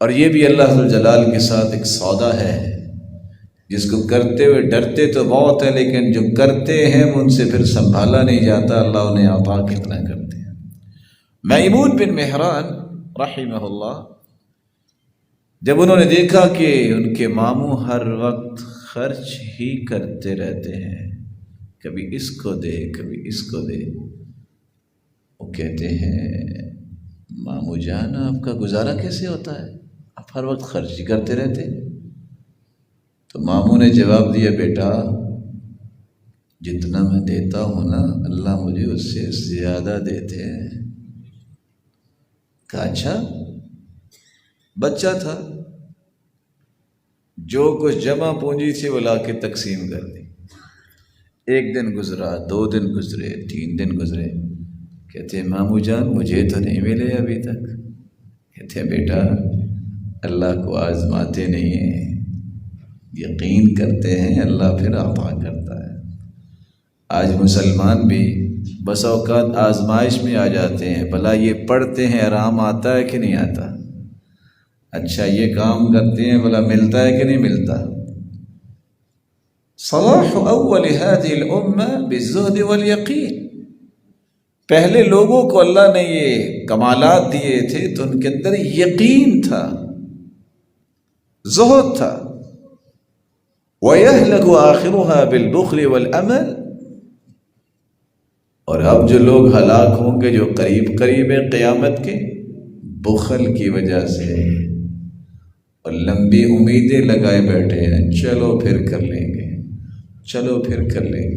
اور یہ بھی اللہ ذو الجلال کے ساتھ ایک سودا ہے، جس کو کرتے ہوئے ڈرتے تو بہت ہے، لیکن جو کرتے ہیں ان سے پھر سنبھالا نہیں جاتا، اللہ انہیں عطا کتنا کرتے ہیں۔ میمون بن مہران رحمہ اللہ، جب انہوں نے دیکھا کہ ان کے ماموں ہر وقت خرچ ہی کرتے رہتے ہیں، کبھی اس کو دے کبھی اس کو دے، وہ کہتے ہیں ماموں جان آپ کا گزارا کیسے ہوتا ہے، آپ ہر وقت خرچ ہی کرتے رہتے۔ تو ماموں نے جواب دیا، بیٹا جتنا میں دیتا ہوں نا اللہ مجھے اس سے زیادہ دیتے ہیں۔ کہا اچھا؟ بچہ تھا، جو کچھ جمع پونجی تھی وہ لا کے تقسیم کر دی۔ ایک دن گزرا، 2 دن گزرے، 3 دن گزرے، کہتے ہیں ماموں جان مجھے تو نہیں ملے ابھی تک۔ کہتے ہیں بیٹا اللہ کو آزماتے نہیں ہیں، یقین کرتے ہیں اللہ پھر عطا کرتا ہے۔ آج مسلمان بھی بس اوقات آزمائش میں آ جاتے ہیں، بھلا یہ پڑھتے ہیں آرام آتا ہے کہ نہیں آتا، اچھا یہ کام کرتے ہیں بھلا ملتا ہے کہ نہیں ملتا۔ صلاح اول هذه الامہ بالزہد والیقین، پہلے لوگوں کو اللہ نے یہ کمالات دیے تھے تو ان کے اندر یقین تھا، زہد تھا۔ وَيَهْلَكُ آخِرُهَا بِالْبُخْلِ وَالْأَمَلِ، اور اب جو لوگ ہلاک ہوں گے جو قریب قریب ہیں قیامت کے، بخل کی وجہ سے اور لمبی امیدیں لگائے بیٹھے ہیں، چلو پھر کر لیں گے، چلو پھر کر لیں گے۔